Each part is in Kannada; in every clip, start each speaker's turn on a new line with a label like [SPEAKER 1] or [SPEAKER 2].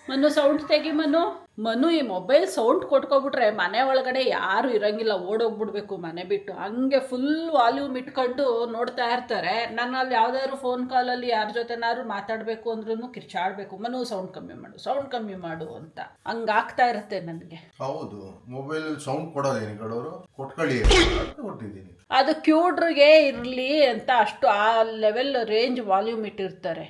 [SPEAKER 1] ಮನು ಸೌಂಡ್ ತೆಗಿ ಮನು. ಮನು ಈ ಮೊಬೈಲ್ ಸೌಂಡ್ ಕೊಟ್ಕೊಬಿಟ್ರೆ ಮನೆ ಒಳಗಡೆ ಯಾರು ಇರಂಗಿಲ್ಲ, ಓಡೋಗ್ಬಿಡ್ಬೇಕು ಮನೆ ಬಿಟ್ಟು. ಹಂಗೆ ಫುಲ್ ವಾಲ್ಯೂಮ್ ಇಟ್ಕೊಂಡು ನೋಡ್ತಾ ಇರ್ತಾರೆ. ನಾನು ಅಲ್ಲಿ ಯಾವ್ದಾದ್ರು ಫೋನ್ ಕಾಲಲ್ಲಿ ಯಾರ ಜೊತೆನಾದ್ರು ಮಾತಾಡ್ಬೇಕು ಅಂದ್ರೂ ಕಿರ್ಚಾಡ್ಬೇಕು, ಮನು ಸೌಂಡ್ ಕಮ್ಮಿ ಮಾಡು ಅಂತ. ಹಂಗಾಗ್ತಾ ಇರುತ್ತೆ ನನಗೆ.
[SPEAKER 2] ಹೌದು, ಮೊಬೈಲ್ ಸೌಂಡ್ ಕೊಡೋದೇನು ಹೇಳೋರು, ಕೊಟ್ಕೊಳ್ಳಿ ಕೊಟ್ಟಿದ್ದೀನಿ.
[SPEAKER 1] ಅದು ಕ್ಯೂಡ್ರಿಗೆ ಇರ್ಲಿ ಅಂತ ಅಷ್ಟು ಆ ಲೆವೆಲ್ ರೇಂಜ್ ವಾಲ್ಯೂಮ್ ಇಟ್ಟಿರ್ತಾರೆ.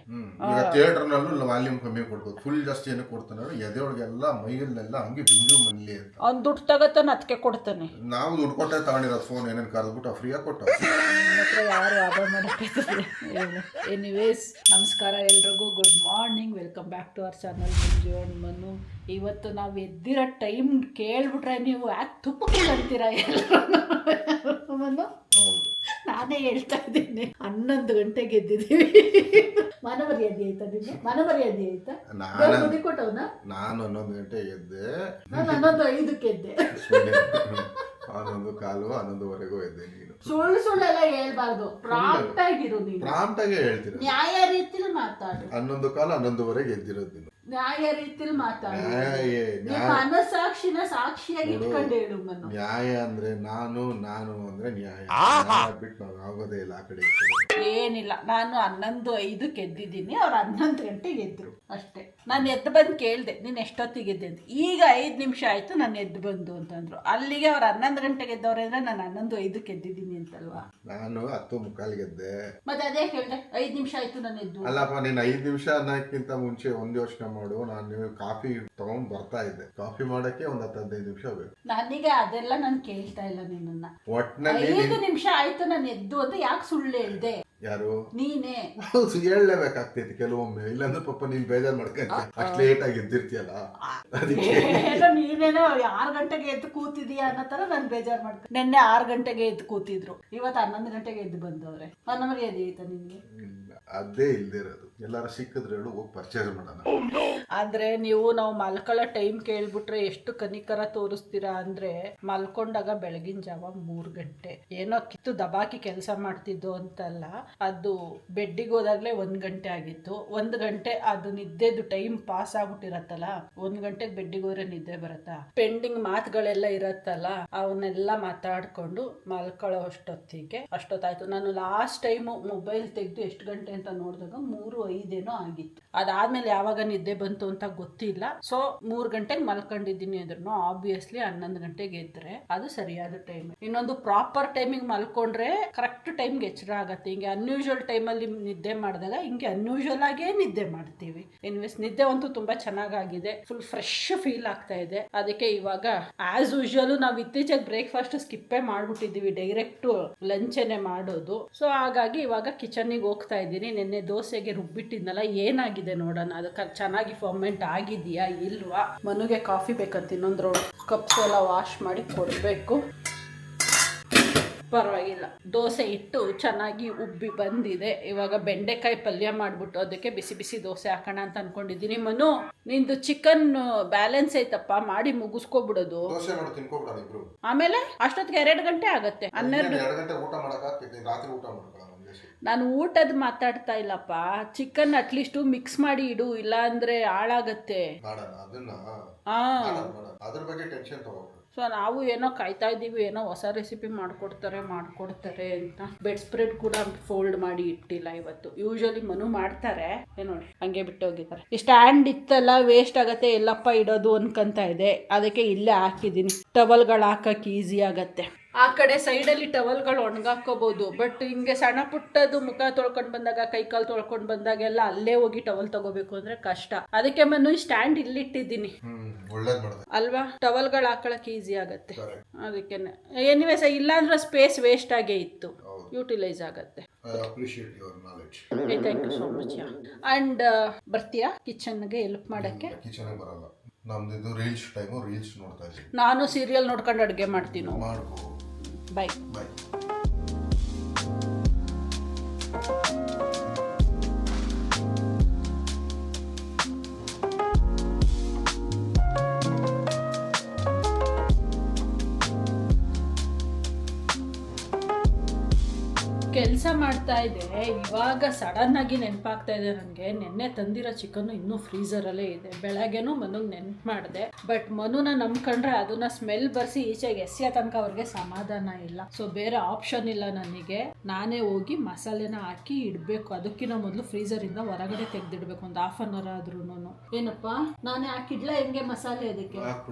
[SPEAKER 2] ಈಗ ಥಿಯೇಟರ್ ನಲ್ಲೂ ವಾಲ್ಯೂಮ್ ಕಮ್ಮಿ ಕೊಡ್ಬೋದು, ಫುಲ್ ಜಾಸ್ತಿ ಏನಕ್ಕೆ ಕೊಡ್ತಾನೆ ಎದೆಯೊಳಗೆಲ್ಲ ಮೈಯಲ್ಲೆಲ್ಲ ಹಂಗೆ ಬಿಂದು ಮನ್ಲಿ ಅಂತ.
[SPEAKER 1] ಅವ್ನು ದುಡ್ಡು ತಗತ್ತಾನೆ, ಅದಕ್ಕೆ ಕೊಡ್ತಾನೆ.
[SPEAKER 2] ನಾವು ದುಡ್ಡು ಕೊಟ್ಟೆ ತಗೊಂಡಿರೋದು ಫೋನ್ ಏನೇನು ಕರೆದ್ಬಿಟ್ಟು ಫ್ರೀಯಾಗಿ ಕೊಟ್ಟ.
[SPEAKER 1] ಹತ್ರ ಯಾರು ಆದ ಮಾಡಕ್ಕೆ. ಎನಿವೇಸ್, ನಮಸ್ಕಾರ ಎಲ್ರಿಗೂ, good morning, welcome back to our channel Manju and Manu. ಇವತ್ತು ನಾವು ಎದ್ದಿರೋ ಟೈಮ್ ಕೇಳ್ಬಿಟ್ರೆ ನೀವು ಯಾಕೆ ತುಪ್ಪಕ್ಕೆ ಅಂತೀರಾ ಎಲ್ಲರೂ ಮನು? ನಾನೇ ಹೇಳ್ತಾ ಇದ್ದೀನಿ, 11 ಗಂಟೆಗೆ ಎದ್ದಿದ್ದೀವಿ. ಮನಮರ್ಯಾದೆ ಆಯ್ತಾ ನಿಮಗೆ? ಮನಮರ್ಯಾದೆ ಆಯ್ತಾ? ದುಡ್ಡು ಕೊಟ್ಟವನ?
[SPEAKER 2] ನಾನು 11 ಗಂಟೆಗೆ ಎದ್ದೆ.
[SPEAKER 1] ನಾನು 11:05 ಎದ್ದೆ.
[SPEAKER 2] 11:15 11:00ವರೆಗೂ ಎದ್ದೆ. ನೀನು
[SPEAKER 1] ಸುಳ್ಳೆಲ್ಲ ಹೇಳ್ಬಾರ್ದು, ಪ್ರಾಂಪ್ಟ್ ಆಗಿರು. ನೀನು
[SPEAKER 2] ಪ್ರಾಂಪ್ಟ್ ಆಗೇ ಹೇಳ್ತೀರ.
[SPEAKER 1] ನ್ಯಾಯ ರೀತಿಲಿ ಮಾತಾಡು.
[SPEAKER 2] 11:15 11:00ವರೆಗೆ ಎದ್ದಿರೋದು ನೀನು.
[SPEAKER 1] ನ್ಯಾಯ ರೀತಿಲಿ ಮಾತಾಡು. ಮನಸ್ಸಾಕ್ಷಿನ ಸಾಕ್ಷಿಯಾಗಿ ಇಟ್ಕೊಂಡು ಹೇಳು ಮನು.
[SPEAKER 2] ನ್ಯಾಯ ಅಂದ್ರೆ ನಾನು ಅಂದ್ರೆ ನ್ಯಾಯ ಬಿಟ್ಟು ನಾವು ಆಗೋದೇ ಇಲ್ಲ ಆ ಕಡೆ.
[SPEAKER 1] ಏನಿಲ್ಲ, ನಾನು 11:05 ಎದ್ದಿದ್ದೀನಿ, ಅವ್ರು 11 ಗಂಟೆಗೆ ಎದ್ರು ಅಷ್ಟೇ. ನಾನು ಎದ್ದು ಬಂದು ಕೇಳಿದೆ, ನೀನು ಎಷ್ಟೊತ್ತಿಗೆ ಎದ್ದೆ ಅಂತ. ಈಗ 5 ನಿಮಿಷ ಆಯ್ತು ನಾನು ಎದ್ದು ಬಂದು ಅಂತಂದ್ರು. ಅಲ್ಲಿಗೆ ಅವ್ರು 11 ಗಂಟೆಗೆ ಎದ್ದವ್ರೆ ಅಂದ್ರೆ ನಾನು 11:05 ಎದ್ದಿದ್ದೀನಿ ಅಂತಲ್ವಾ?
[SPEAKER 2] ನಾನು 10:45 ಎದ್ದೆ.
[SPEAKER 1] ಮತ್ತೆ ಅದೇ ಕೇಳಿದೆ, 5 ನಿಮಿಷ ಆಯ್ತು ನಾನು ಎದ್ದು.
[SPEAKER 2] ಅಲ್ಲಪ್ಪ, ನೀನು 5 ನಿಮಿಷ ಅನ್ನೋಕ್ಕಿಂತ ಮುಂಚೆ ಒಂದು ಯೋಚನೆ ಮಾಡು. ನಾನು ಕಾಫಿ ತಗೊಂಡ್ ಬರ್ತಾ ಇದ್ದೆ, ಕಾಫಿ ಮಾಡಕ್ಕೆ ಒಂದು 10-15 ನಿಮಿಷ ಬೇಕು.
[SPEAKER 1] ನನಗೆ ಅದೆಲ್ಲ ನಾನು ಕೇಳ್ತಾ ಇಲ್ಲ ನಿನ್ನ.
[SPEAKER 2] ಒಟ್ನಲ್ಲಿ
[SPEAKER 1] 5 ನಿಮಿಷ ಆಯ್ತು ನಾನು ಎದ್ದು ಅಂತ ಯಾಕೆ ಸುಳ್ಳು ಹೇಳ್ದೆ?
[SPEAKER 2] ಯಾರು?
[SPEAKER 1] ನೀನೇ.
[SPEAKER 2] ಹೇಳಲೇಬೇಕಾಗ್ತೈತಿ ಕೆಲವೊಮ್ಮೆ, ಇಲ್ಲಾಂದ್ರೆ ಪಾಪ ನೀನ್ ಬೇಜಾರ್ ಮಾಡ್ಕೊಂತ ಅಷ್ಟ್ ಲೇಟ್ ಆಗಿ ಎದ್ದಿರ್ತೀಯಲ್ಲ. ಅದಕ್ಕೆ
[SPEAKER 1] ನೀನೇನೋ 6 ಗಂಟೆಗೆ ಎದ್ದು ಕೂತಿದೀಯ ಅನ್ನೋ ತರ ನಾನು ಬೇಜಾರ್ ಮಾಡ್ತೀನಿ. ನಿನ್ನೆ 6 ಗಂಟೆಗೆ ಎದ್ದು ಕೂತಿದ್ರು, ಇವತ್ತು 11 ಗಂಟೆಗೆ ಎದ್ದು ಬಂದವ್ರೆ. ಮನಮರ್ಯಾದೆ ಆಯ್ತಾ ನಿನ್ಗೆ?
[SPEAKER 2] ಅದೇ ಇಲ್ದೇ ಇರೋದು. ಎಲ್ಲಾರು ಸಿಕ್ಕಿದ್ರೆ ಹೇಳು, ಹೋಗಿ ಪರ್ಚೇಸ್ ಮಾಡೋಣ.
[SPEAKER 1] ಅಂದ್ರೆ ನಾವು ಮಲ್ಕೊಳ್ಳೋ ಟೈಮ್ ಕೇಳ್ಬಿಟ್ರೆ ಎಷ್ಟು ಕನಿಕರ ತೋರಿಸ್ತೀರಾ ಅಂದ್ರೆ, ಮಲ್ಕೊಂಡಾಗ ಬೆಳಗಿನ ಜಾವ 3 ಗಂಟೆ ಏನೋ ಕಿತ್ತು ದಬಾಕಿ ಕೆಲಸ ಮಾಡ್ತಿದ್ದು ಅಂತಲ್ಲ, ಅದು ಬೆಡ್ಡಿಗೆ ಹೋದಾಗ್ಲೇ 1 ಗಂಟೆ ಆಗಿತ್ತು. 1 ಗಂಟೆ ಅದು ನಿದ್ದೆದು ಟೈಮ್ ಪಾಸ್ ಆಗ್ಬಿಟ್ಟಿರತ್ತಲ್ಲ, 1 ಗಂಟೆಗೆ ಬೆಡ್ಡಿಗೆ ಹೋದ್ರೆ ನಿದ್ದೆ ಬರತ್ತಾ? ಪೆಂಡಿಂಗ್ ಮಾತುಗಳೆಲ್ಲ ಇರತ್ತಲ್ಲ, ಅವನ್ನೆಲ್ಲ ಮಾತಾಡ್ಕೊಂಡು ಮಲ್ಕೊಳ್ಳೋ ಅಷ್ಟೊತ್ತಾಯ್ತು. ನಾನು ಲಾಸ್ಟ್ ಟೈಮು ಮೊಬೈಲ್ ತೆಗೆದು ಎಷ್ಟು ಗಂಟೆ ಅಂತ ನೋಡಿದಾಗ 3:05 ಆಗಿತ್ತು. ಅದಾದ್ಮೇಲೆ ಯಾವಾಗ ನಿದ್ದೆ ಬಂತು ಅಂತ ಗೊತ್ತಿಲ್ಲ. ಸೊ 3 ಗಂಟೆಗೆ ಮಲ್ಕೊಂಡಿದ್ದೀನಿ ಅಂದ್ರೂ ಆಬ್ವಿಯಸ್ಲಿ 11 ಗಂಟೆಗೆ ಎದ್ರೆ ಅದು ಸರಿಯಾದ ಟೈಮ್. ಇನ್ನೊಂದು ಪ್ರಾಪರ್ ಟೈಮಿಗೆ ಮಲ್ಕೊಂಡ್ರೆ ಕರೆಕ್ಟ್ ಟೈಮ್ಗೆ ಎಚ್ಚರ ಆಗತ್ತೆ. ಹಿಂಗೆ ಅನ್ಯೂಶುವಲ್ ಟೈಮಲ್ಲಿ ನಿದ್ದೆ ಮಾಡಿದಾಗ ಹಿಂಗೆ ಅನ್ಯೂಶುವಲ್ ಆಗೇ ನಿದ್ದೆ ಮಾಡ್ತೀವಿ. ಎನಿವೇಸ್, ನಿದ್ದೆ ಅಂತೂ ತುಂಬಾ ಚೆನ್ನಾಗಾಗಿದೆ, ಫುಲ್ ಫ್ರೆಶ್ ಫೀಲ್ ಆಗ್ತಾ ಇದೆ. ಅದಕ್ಕೆ ಇವಾಗ ಆಸ್ ಯೂಶುವಲ್ ನಾವು ಇತ್ತೀಚೆಗೆ ಬ್ರೇಕ್ಫಾಸ್ಟ್ ಸ್ಕಿಪ್ಪೇ ಮಾಡ್ಬಿಟ್ಟಿದ್ದೀವಿ, ಡೈರೆಕ್ಟ್ ಲಂಚೇನೆ ಮಾಡೋದು. ಸೊ ಹಾಗಾಗಿ ಇವಾಗ ಕಿಚನ್ನಿಗೆ ಹೋಗ್ತಾ ಇದ್ದೀನಿ. ನಿನ್ನೆ ದೋಸೆಗೆ ರುಬ್ಬಿಟ್ಟಿದ್ನಲ್ಲ, ಏನಾಗಿದೆ ನೋಡೋಣ, ಅದಕ್ಕೆ ಚೆನ್ನಾಗಿ ಫರ್ಮೆಂಟ್ ಆಗಿದೆಯಾ ಇಲ್ವಾ. ಮನುಗೆ ಕಾಫಿ ಬೇಕಂತ ಇನ್ನೊಂದು ಕಪ್ಸ್ ಎಲ್ಲ ವಾಶ್ ಮಾಡಿ ಕೊಡಬೇಕು. ಪರವಾಗಿಲ್ಲ, ದೋಸೆ ಇಟ್ಟು ಚೆನ್ನಾಗಿ ಉಬ್ಬಿ ಬಂದಿದೆ. ಇವಾಗ ಬೆಂಡೆಕಾಯಿ ಪಲ್ಯ ಮಾಡ್ಬಿಟ್ಟು ಅದಕ್ಕೆ ಬಿಸಿ ಬಿಸಿ ದೋಸೆ ಹಾಕೋಣ ಅಂತ ಅನ್ಕೊಂಡಿದ್ದೀನಿ. ಮನು, ನಿಂದು ಚಿಕನ್ ಬ್ಯಾಲೆನ್ಸ್ ಐತಪ್ಪ, ಮಾಡಿ ಮುಗಿಸ್ಕೊಬಿಡೋದು. ಆಮೇಲೆ ಅಷ್ಟೊತ್ತಿಗೆ 2 ಗಂಟೆ ಆಗತ್ತೆ. 12
[SPEAKER 2] ಊಟ ಮಾಡಕ್ಕೆ ರಾತ್ರಿ ಊಟ ಮಾಡ್ಕೊಳ್ಳ.
[SPEAKER 1] ನಾನು ಊಟದ ಮಾತಾಡ್ತಾ ಇಲ್ಲಪ್ಪ, ಚಿಕನ್ ಅಟ್ಲೀಸ್ಟ್ ಮಿಕ್ಸ್ ಮಾಡಿ ಇಡು, ಇಲ್ಲ ಅಂದ್ರೆ ಹಾಳಾಗತ್ತೆ.
[SPEAKER 2] ಅದ್ರ ಬಗ್ಗೆ ಟೆನ್ಷನ್ ತಗೋಬೇಡ.
[SPEAKER 1] ಸೊ ನಾವು ಏನೋ ಕಾಯ್ತಾ ಇದ್ದೀವಿ, ಏನೋ ಹೊಸ ರೆಸಿಪಿ ಮಾಡ್ಕೊಡ್ತಾರೆ ಅಂತ. ಬೆಡ್ ಸ್ಪ್ರೆಡ್ ಕೂಡ ಫೋಲ್ಡ್ ಮಾಡಿ ಇಟ್ಟಿಲ್ಲ ಇವತ್ತು. ಯೂಶಲಿ ಮನು ಮಾಡ್ತಾರೆ, ನೋಡಿ ಹಂಗೆ ಬಿಟ್ಟು ಹೋಗಿದ್ದಾರೆ. ಈ ಸ್ಟ್ಯಾಂಡ್ ಇತ್ತಲ್ಲ, ವೇಸ್ಟ್ ಆಗತ್ತೆ, ಎಲ್ಲಪ್ಪ ಇಡೋದು ಅನ್ಕೊಂತ ಇದೆ. ಅದಕ್ಕೆ ಇಲ್ಲೇ ಹಾಕಿದ್ದೀನಿ, ಟವಲ್ಗಳು ಹಾಕಕ್ಕೆ ಈಸಿ ಆಗತ್ತೆ. ಆ ಕಡೆ ಸೈಡಲ್ಲಿ ಟವಲ್ಗಳು ಒಣಗಾಕೋಬಹುದು, ಬಟ್ ಹಿಂಗೆ ಸಣ್ಣ ಪುಟ್ಟದು ಮುಖ ತೊಳ್ಕೊಂಡು ಬಂದಾಗ, ಕೈ ಕಾಲು ತೊಳ್ಕೊಂಡು ಬಂದಾಗೆಲ್ಲ ಅಲ್ಲೇ ಹೋಗಿ ಟವಲ್ ತಗೋಬೇಕು ಅಂದ್ರೆ ಕಷ್ಟ. ಅದಕ್ಕೆ ಮನು ಸ್ಟ್ಯಾಂಡ್ ಇಲ್ಲಿಟ್ಟಿದ್ದೀನಿ ಅಲ್ವಾ, ಟವಲ್ಗಳು ಹಾಕೊಳಕ್ ಈಸಿ ಆಗತ್ತೆ. ಅದಕ್ಕೇನೆ ಎನಿವೇಸ್, ಇಲ್ಲಾಂದ್ರೆ ಸ್ಪೇಸ್ ವೇಸ್ಟ್ ಆಗೇ ಇತ್ತು, ಯೂಟಿಲೈಸ್ ಆಗತ್ತೆ. Thank you so much. And ಬರ್ತೀಯಾ ಕಿಚನ್ಗೆ ಹೆಲ್ಪ್ ಮಾಡಕ್ಕೆ?
[SPEAKER 2] ನಮ್ದು ರೀಲ್ಸ್ ಟೈಮು, ರೀಲ್ಸ್ ನೋಡ್ತಾ ಇದ್ದೀನಿ.
[SPEAKER 1] ನಾನು ಸೀರಿಯಲ್ ನೋಡ್ಕೊಂಡು ಅಡುಗೆ ಮಾಡ್ತೀನಿ. ಬಾಯ್ ಬಾಯ್. ಕೆಲಸ ಮಾಡ್ತಾ ಇದ್ದೆ, ಇವಾಗ ಸಡನ್ ಆಗಿ ನೆನಪಾಗ್ತಾ ಇದೆ ನನಗೆ. ನೆನ್ನೆ ತಂದಿರೋ ಚಿಕನ್ ಇನ್ನೂ ಫ್ರೀಸರಲ್ಲೇ ಇದೆ. ಬೆಳಗ್ಗೆನೂ ಮನುಗೆ ನೆನ್ಪು ಮಾಡಿದೆ, ಬಟ್ ಮನುನ ನಂಬ್ಕೊಂಡ್ರೆ ಅದನ್ನ ಸ್ಮೆಲ್ ಬರ್ಸಿ ಈಚೆಗೆ ಎಸೆಯೋ ತನಕ ಅವ್ರಿಗೆ ಸಮಾಧಾನ ಇಲ್ಲ. ಸೊ ಬೇರೆ ಆಪ್ಷನ್ ಇಲ್ಲ ನನಗೆ. ನಾನೇ ಹೋಗಿ ಮಸಾಲೆನ ಹಾಕಿ ಇಡಬೇಕು. ಅದಕ್ಕಿಂತ ಮೊದಲು ಫ್ರೀಸರಿಂದ ಹೊರಗಡೆ ತೆಗೆದಿಡ್ಬೇಕು, ಒಂದು ಹಾಫ್ ಅನ್ ಅವರ್ ಆದ್ರೂ. ಏನಪ್ಪ ನಾನೇ ಹಾಕಿಡ್ಲಾ ಹೆಂಗೆ ಮಸಾಲೆ? ಅದಕ್ಕೆ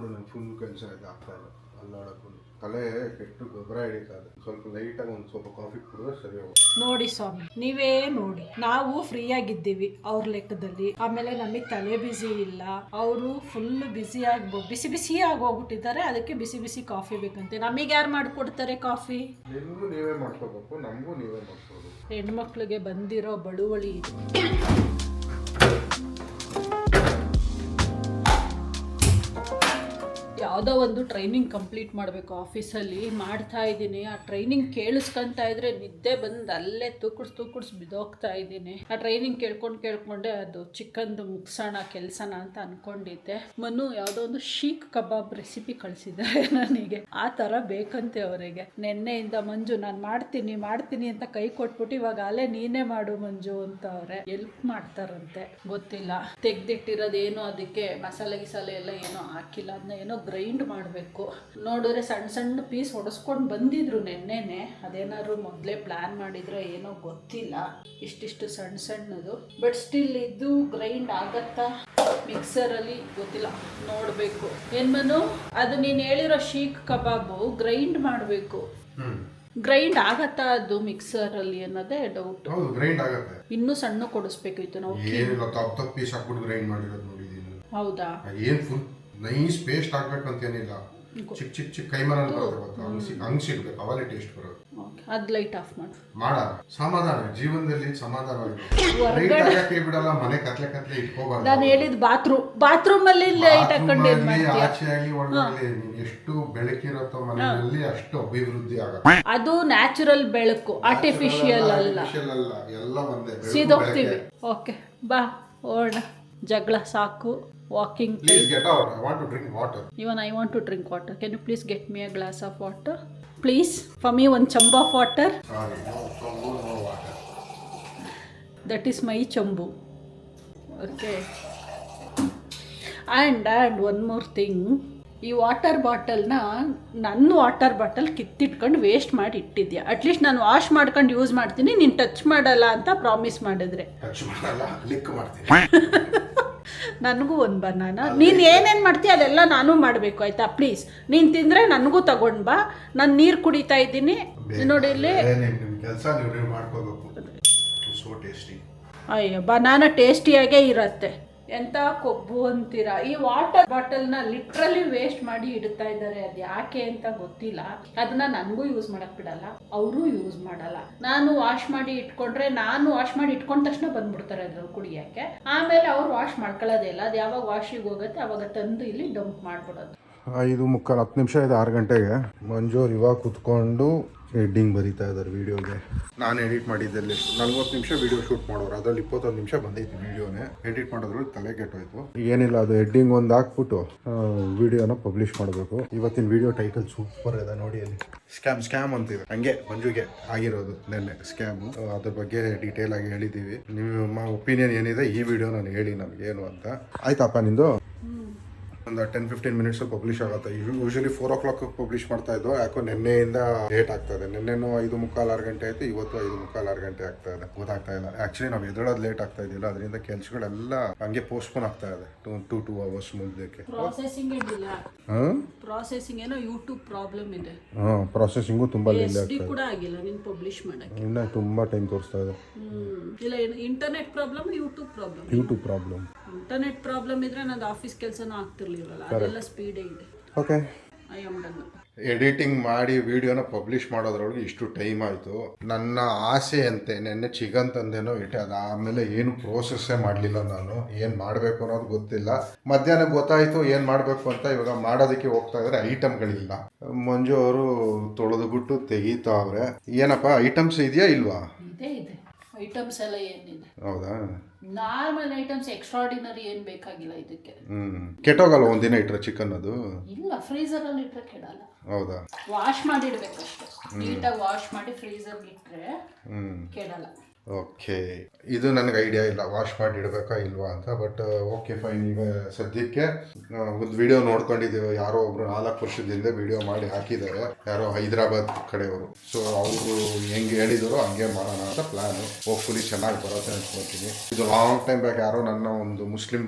[SPEAKER 2] ಫುಲ್ ಕೆಲಸ ಇದೆ, ಆಗ್ತಾ ಇಲ್ಲ. ಅಲ್ಲಾಡಕ್ಕೂ ತಲೆ ಕೆಟ್ಟು ಗೊಬ್ಬರ ಹಿಡಿತದೆ. ಸ್ವಲ್ಪ ಲೈಟಾಗಿ ಒಂದು ಸ್ವಲ್ಪ ಕಾಫಿ ಕುಡಿದ್ರೆ ಸರಿ ಹೋಗುತ್ತೆ.
[SPEAKER 1] ನೋಡಿ ಸ್ವಾಮಿ, ನೀವೇ ನೋಡಿ, ನಾವು ಫ್ರೀ ಆಗಿದ್ದೀವಿ ಅವ್ರ ಲೆಕ್ಕದಲ್ಲಿ. ಆಮೇಲೆ ನಮಗೆ ತಲೆ ಬಿಸಿ ಇಲ್ಲ, ಅವರು ಫುಲ್ ಬಿಸಿ ಆಗಿ ಹೋಗ್ಬಿಟ್ಟಿದ್ದಾರೆ. ಅದಕ್ಕೆ ಬಿಸಿ ಬಿಸಿ ಕಾಫಿ ಬೇಕಂತೆ. ನಮಗೆ ಯಾರು ಮಾಡಿಕೊಡ್ತಾರೆ ಕಾಫಿ?
[SPEAKER 2] ನಿಮಗೂ ನೀವೇ ಮಾಡ್ಕೋಬೇಕು, ನಮಗೂ ನೀವೇ ಮಾಡ್ಕೋಬೇಕು.
[SPEAKER 1] ಹೆಣ್ಮಕ್ಳಿಗೆ ಬಂದಿರೋ ಬಳುವಳಿ ಇದು. ಯಾವುದೋ ಒಂದು ಟ್ರೈನಿಂಗ್ ಕಂಪ್ಲೀಟ್ ಮಾಡಬೇಕು ಆಫೀಸಲ್ಲಿ, ಮಾಡ್ತಾ ಇದ್ದೀನಿ. ಆ ಟ್ರೈನಿಂಗ್ ಕೇಳಿಸ್ಕೊಂತ ಇದ್ರೆ ನಿದ್ದೆ ಬಂದು ಅಲ್ಲೇ ತೂಕುಡ್ಸ್ ಬಿದ್ದೋಗ್ತಾ ಇದ್ದೀನಿ. ಆ ಟ್ರೈನಿಂಗ್ ಕೇಳ್ಕೊಂಡೆ ಅದು ಚಿಕನ್ದು ಮುಗ್ಸೋಣ ಕೆಲಸನ ಅಂತ ಅನ್ಕೊಂಡಿದ್ದೆ. ಮನು ಯಾವುದೋ ಒಂದು ಶೀಖ್ ಕಬಾಬ್ ರೆಸಿಪಿ ಕಳಿಸಿದ್ದಾರೆ ನನಗೆ. ಆ ಥರ ಬೇಕಂತೆ ಅವರಿಗೆ. ನೆನ್ನೆಯಿಂದ ಮಂಜು ನಾನು ಮಾಡ್ತೀನಿ ಅಂತ ಕೈ ಕೊಟ್ಬಿಟ್ಟು ಇವಾಗ ಅಲ್ಲೇ ನೀನೇ ಮಾಡು ಮಂಜು ಅಂತ ಅವ್ರೆ ಎಲ್ಪ್ ಮಾಡ್ತಾರಂತೆ. ಗೊತ್ತಿಲ್ಲ, ತೆಗ್ದಿಟ್ಟಿರೋದೇನು ಅದಕ್ಕೆ ಮಸಾಲೆ ಗಿಸಾಲೆ ಎಲ್ಲ ಏನೋ ಹಾಕಿಲ್ಲ, ಅದನ್ನ ಏನೋ ಗ್ರೈಂಡ್ ಮಾಡಬೇಕು. ನೋಡಿದ್ರೆ ಸಣ್ಣ ಪೀಸ್ ಹೊಡೆಸ್ಕೊಂಡು ಬಂದಿದ್ರು ನೆನ್ನೆನೆ. ಅದೇನಾದ್ರು ಮೊದಲೇ ಪ್ಲ್ಯಾನ್ ಮಾಡಿದ್ರೆ ಏನೋ ಗೊತ್ತಿಲ್ಲ, ಇಷ್ಟಿಷ್ಟು ಸಣ್ಣದು. ಬಟ್ ಸ್ಟಿಲ್ ಇದು ಗ್ರೈಂಡ್ ಆಗತ್ತಾ ಮಿಕ್ಸರಲ್ಲಿ ಗೊತ್ತಿಲ್ಲ, ನೋಡಬೇಕು. ಏನ್ಮನು ಅದು ನೀನು ಹೇಳಿರೋ ಶೀಖ್ ಕಬಾಬು ಗ್ರೈಂಡ್ ಮಾಡಬೇಕು. ಗ್ರೈಂಡ್ ಆಗತ್ತಾ ಅದು ಮಿಕ್ಸರಲ್ಲಿ ಅನ್ನೋದೇ ಡೌಟ್.
[SPEAKER 2] ಹೌದು, ಗ್ರೈಂಡ್ ಆಗುತ್ತೆ.
[SPEAKER 1] ಇನ್ನೂ ಸಣ್ಣ ಕೊಡಿಸ್ಬೇಕಿತ್ತು ನಾವು.
[SPEAKER 2] ಏನಿಲ್ಲ, ತಪ್ಪ ಪೀಸ್ ಹಾಕ್ಬಿಟ್ಟು ಗ್ರೈಂಡ್ ಮಾಡಿರೋದು ನೋಡಿದ್ದೀನಿ.
[SPEAKER 1] ಹೌದಾ?
[SPEAKER 2] ಏನು ಫುಲ್ ನೈಸ್ ಪೇಸ್ಟ್ ಹಾಕ್ಬೇಕು ಅಂತ ಏನಿಲ್ಲ, ಚಿಕ್ಕ ಕೈಮರಲ್ಲಿ ಬರುತ್ತೆ ಗೊತ್ತಾ, ಹಂಗ್ ಸಿಗ್ಬೇಕು, ಅವಲೇ ಟೇಸ್ಟ್ ಬರೋದು.
[SPEAKER 1] ಅದು ಲೈಟ್ ಆಫ್ ಮಾಡ
[SPEAKER 2] ಸಮಾಧಾನ. ಜೀವನದಲ್ಲಿ ಸಮಾಧಾನ ಬಿಡಲ್ಲ. ಮನೆ ಕತ್ಲೆ ಇಟ್ಕೋಬಾರ್ದು.
[SPEAKER 1] ನಾನು ಹೇಳಿದ್ ಬಾತ್ರೂಮ್ ಅಲ್ಲಿ ಲೈಟ್ ಹಾಕೊಂಡು
[SPEAKER 2] ಆಚೆ ಆಗಿ ಒಳಗಡೆ ಎಷ್ಟು ಬೆಳಕಿರುತ್ತೋ ಮನೆಯಲ್ಲಿ ಅಷ್ಟು ಅಭಿವೃದ್ಧಿ ಆಗುತ್ತೆ.
[SPEAKER 1] ಅದು ನ್ಯಾಚುರಲ್ ಬೆಳಕು, ಆರ್ಟಿಫಿಷಿಯಲ್ ಅಲ್ಲ.
[SPEAKER 2] ಎಲ್ಲ ಒಂದೇ.
[SPEAKER 1] ಸೀದೋಗ್ತೀವಿ. ಓಕೆ ಬಾ ಓಣ, ಜಗಳ ಸಾಕು. Walking.
[SPEAKER 2] Please get out. I want to drink water.
[SPEAKER 1] Even I want to drink water. Can you please get me a glass of water? Please. For me, one chamba of water.
[SPEAKER 2] Sorry, no water.
[SPEAKER 1] That is my chambu. Okay. And one more thing. ಈ ವಾಟರ್ ಬಾಟಲ್ನ ನನ್ನ ವಾಟರ್ ಬಾಟಲ್ ಕಿತ್ತಿಟ್ಕೊಂಡು ವೇಸ್ಟ್ ಮಾಡಿ ಇಟ್ಟಿದ್ಯಾ. ಅಟ್ಲೀಸ್ಟ್ ನಾನು ವಾಶ್ ಮಾಡ್ಕೊಂಡು ಯೂಸ್ ಮಾಡ್ತೀನಿ, ನೀನು ಟಚ್ ಮಾಡಲ್ಲ ಅಂತ ಪ್ರಾಮಿಸ್ ಮಾಡಿದ್ರೆ.
[SPEAKER 2] ಟಚ್ ಮಾಡಲ್ಲ, ಲಿಕ್ ಮಾಡ್ತೀನಿ.
[SPEAKER 1] ನನಗೂ ಒಂದು ಬನಾನ. ನೀನು ಏನೇನು ಮಾಡ್ತೀಯ ಅದೆಲ್ಲ ನಾನು ಮಾಡಬೇಕು, ಆಯ್ತಾ? ಪ್ಲೀಸ್. ನೀನು ತಿಂದರೆ ನನಗೂ ತಗೊಂಡು ಬಾ. ನಾನು ನೀರು ಕುಡಿತಾ ಇದ್ದೀನಿ ನೋಡಿ ಇಲ್ಲಿ.
[SPEAKER 2] ನಿಮ್ಮ ಕೆಲಸ ನೀವು ಮಾಡ್ಕೋಬೇಕು. So tasty.
[SPEAKER 1] ಅಯ್ಯೋ, ಬನಾನ ಟೇಸ್ಟಿಯಾಗೇ ಇರತ್ತೆ. ಎಂಥ ಕೊಬ್ಬು ಅಂತೀರಾ. ಈ ವಾಟರ್ ಬಾಟಲ್ನ ಲಿಟ್ರಲಿ ವೇಸ್ಟ್ ಮಾಡಿ ಇಡ್ತಾ ಇದ್ದಾರೆ. ಅದು ಯಾಕೆ ಅಂತ ಗೊತ್ತಿಲ್ಲ. ಅದನ್ನ ನನಗೂ ಯೂಸ್ ಮಾಡಕ್ ಬಿಡಲ್ಲ, ಅವರು ಯೂಸ್ ಮಾಡಲ್ಲ. ನಾನು ವಾಶ್ ಮಾಡಿ ಇಟ್ಕೊಂಡ್ರೆ, ನಾನು ವಾಶ್ ಮಾಡಿ ಇಟ್ಕೊಂಡ ತಕ್ಷಣ ಬಂದ್ಬಿಡ್ತಾರೆ ಅದ್ರಲ್ಲಿ ಕುಡಿಯೋಕ್ಕೆ. ಆಮೇಲೆ ಅವ್ರು ವಾಶ್ ಮಾಡ್ಕೊಳ್ಳೋದೇ ಇಲ್ಲ. ಅದು ಯಾವಾಗ ವಾಶಿಗೆ ಹೋಗುತ್ತೆ ಅವಾಗ ತಂದು ಇಲ್ಲಿ ಡಂಪ್ ಮಾಡ್ಬಿಡೋದು.
[SPEAKER 2] 5:45 10 ನಿಮಿಷ ಇದೆ 6 ಗಂಟೆಗೆ. ಮಂಜು ಇವಾಗ ಕುತ್ಕೊಂಡು ಎಡಿಟಿಂಗ್ ಬರೀತಾ ಇದ್ದಾರೆ ವಿಡಿಯೋಗೆ. ನಾನು ಎಡಿಟ್ ಮಾಡಿದ್ದಲ್ಲಿ 40 ನಿಮಿಷ ವಿಡಿಯೋ ಶೂಟ್ ಮಾಡೋರು, ಅದರಲ್ಲಿ 21 ನಿಮಿಷ ಬಂದೈತಿ ವಿಡಿಯೋನೇ. ಎಡಿಟ್ ಮಾಡೋದ್ರಲ್ಲಿ ತಲೆ ಕೆಟ್ಟೋಯ್ತು. ಏನಿಲ್ಲ, ಅದು ಎಡಿಟಿಂಗ್ ಒಂದು ಹಾಕ್ಬಿಟ್ಟು ವಿಡಿಯೋನ ಪಬ್ಲಿಷ್ ಮಾಡಬೇಕು. ಇವತ್ತಿನ ವಿಡಿಯೋ ಟೈಟಲ್ ಸೂಪರ್ ಇದೆ ನೋಡಿ. ಅಲ್ಲಿ ಸ್ಕ್ಯಾಮ್ ಅಂತಿದೆ, ಹಂಗೆ ಮಂಜುಗೆ ಆಗಿರೋದು ನೆನ್ನೆ ಸ್ಕ್ಯಾಮು. ಅದ್ರ ಬಗ್ಗೆ ಡೀಟೇಲ್ ಆಗಿ ಹೇಳಿದ್ದೀವಿ. ನಿಮ್ಮ ಒಪಿನಿಯನ್ ಏನಿದೆ ಈ ವಿಡಿಯೋ ನಾನು ಹೇಳಿ ನಮಗೇನು ಅಂತ. ಆಯ್ತಪ್ಪ ನಿಂದು? ಒಂದು 10-15 ಮಿನಿಟ್ಸ್ ಪಬ್ಲಿಷ್ ಆಗುತ್ತೆ. ಯೂಶಲಿ 4 o'clock ಪಬ್ಲಿಷ್ ಮಾಡ್ತಾ ಇದ್ದೋ, ಯಾಕೋ ನಿನ್ನೆಯಿಂದ ಲೇಟ್ ಆಗ್ತಾ ಇದೆ. ನಿನ್ನೆನೂ 5:45 6 ಗಂಟೆ ಆಯ್ತು, ಇವತ್ತು 5:45 6 ಗಂಟೆ ಆಗ್ತಾ ಇದೆ. ಗೊತ್ತಾಗ್ತಾ ಇಲ್ಲ. ಆಕ್ಚುಲಿ ನಾವು ಎದ್ದೇಳೋದು ಲೇಟ್ ಆಗ್ತಾ ಇದ್ದಿಲ್ಲ, ಅದರಿಂದ ಕೆಲಸಗಳೆಲ್ಲ ಹಂಗೆ ಪೋಸ್ಟ್ಪೋನ್ ಆಗ್ತಾ ಇದೆ. 2 hours ಮುಂದಕ್ಕೆ.
[SPEAKER 1] ಪ್ರಾಸೆಸಿಂಗ್ ಏನೋ ಯೂಟ್ಯೂಬ್ ಪ್ರಾಬ್ಲಮ್ ಇದೆ.
[SPEAKER 2] ಪ್ರಾಸೆಸಿಂಗು ತುಂಬಾ ಲೇಟ್ ಆಗ್ತಾ ಇದೆ.
[SPEAKER 1] ಕೂಡ ಆಗಿಲ್ಲ ನೀನು ಪಬ್ಲಿಷ್ ಮಾಡಕ್ಕೆ.
[SPEAKER 2] ಇನ್ನ ತುಂಬಾ ಟೈಮ್ ತೋರಿಸ್ತಾ ಇದೆ.
[SPEAKER 1] ಇಲ್ಲ, internet problem, YouTube problem. Internet problem ಇದ್ರೆ ನಂದು ಆಫೀಸ್ ಕೆಲಸನೂ ಆಗ್ತಿರ್ಲಿಲ್ಲ. ಅದೆಲ್ಲ ಸ್ಪೀಡೇ ಇದೆ.
[SPEAKER 2] Okay,
[SPEAKER 1] I am done.
[SPEAKER 2] Editing ಮಾಡಿ ವಿಡಿಯೋನ ಪಬ್ಲಿಷ್ ಮಾಡೋದ್ರೊಳಗೆ ಇಷ್ಟು ಟೈಮ್ ಆಯಿತು. ನನ್ನ ಆಸೆ ಅಂತೆ ನೆನ್ನೆ ಚಿಕನ್ ತಂದೇನೋ ಇಟ್ಟೆ, ಅದಾದಮೇಲೆ ಏನು ಪ್ರೋಸೆಸ್ಸೇ ಮಾಡಲಿಲ್ಲ. ನಾನು ಏನು ಮಾಡಬೇಕು ಅನ್ನೋದು ಗೊತ್ತಿಲ್ಲ. ಮಧ್ಯಾಹ್ನ ಗೊತ್ತಾಯಿತು ಏನು ಮಾಡಬೇಕು ಅಂತ. ಇವಾಗ ಮಾಡೋದಕ್ಕೆ ಹೋಗ್ತಾ ಇದ್ದಾರೆ, ಐಟಮ್ಗಳಿಲ್ಲ. ಮಂಜು ಅವರು ತೊಳೆದುಬಿಟ್ಟು ತೆಗೀತಾವ್ರೆ. ಏನಪ್ಪ ಐಟಮ್ಸ್ ಇದೆಯಾ ಇಲ್ವಾ?
[SPEAKER 1] ಇದೆ. ಐಟಮ್ಸ್ ಎಲ್ಲ ಏನಿದೆ
[SPEAKER 2] ಹೌದಾ?
[SPEAKER 1] ನಾರ್ಮಲ್ ಐಟಮ್ಸ್, ಎಕ್ಸ್ಟ್ರಾರ್ಡಿನರಿ ಏನು ಬೇಕಾಗಿಲ್ಲ ಇದಕ್ಕೆ.
[SPEAKER 2] ಕೆಟ್ಟೋಗಲ್ಲ ಒಂದಿನ ಇಟ್ಟರೆ ಚಿಕನ್ ಅದು?
[SPEAKER 1] ಇಲ್ಲ, ಫ್ರೀಸರಲ್ಲಿ ಇಟ್ಟರೆ ಕೆಡಲ್ಲ.
[SPEAKER 2] ಹೌದಾ?
[SPEAKER 1] ವಾಶ್ ಮಾಡಿ ಇಡಬೇಕಷ್ಟೇ, ನೀಟಾಗಿ ವಾಶ್ ಮಾಡಿ ಫ್ರೀಸರ್ಗೆ ಇಟ್ಟರೆ ಕೆಡಲ್ಲ.
[SPEAKER 2] ಓಕೆ, ಇದು ನನಗೆ ಐಡಿಯಾ ಇಲ್ಲ ವಾಶ್ ಮಾಡಿ ಇಡಬೇಕಾ ಇಲ್ವಾ ಅಂತ. But okay fine. ಈಗ ಸದ್ಯಕ್ಕೆ ಒಂದು ವಿಡಿಯೋ ನೋಡ್ಕೊಂಡಿದ್ದೀವಿ, ಯಾರೋ ಒಬ್ರು 4 ವರ್ಷದಿಂದ ವಿಡಿಯೋ ಮಾಡಿ ಹಾಕಿದ್ದಾರೆ, ಯಾರೋ ಹೈದರಾಬಾದ್ ಕಡೆಯವರು. ಸೊ ಅವರು ಹೆಂಗೆ ಹೇಳಿದ್ರು ಹಂಗೆ ಮಾಡೋಣ ಅಂತ ಪ್ಲಾನು. ಹೋಪ್ಫುಲಿ ಚೆನ್ನಾಗಿ ಬರುತ್ತೆ ಅನ್ಕೊಳ್ತೀನಿ. ಇದು ಲಾಂಗ್ ಟೈಮ್ ಬ್ಯಾಕ್ ಯಾರೋ ನನ್ನ ಒಂದು ಮುಸ್ಲಿಂ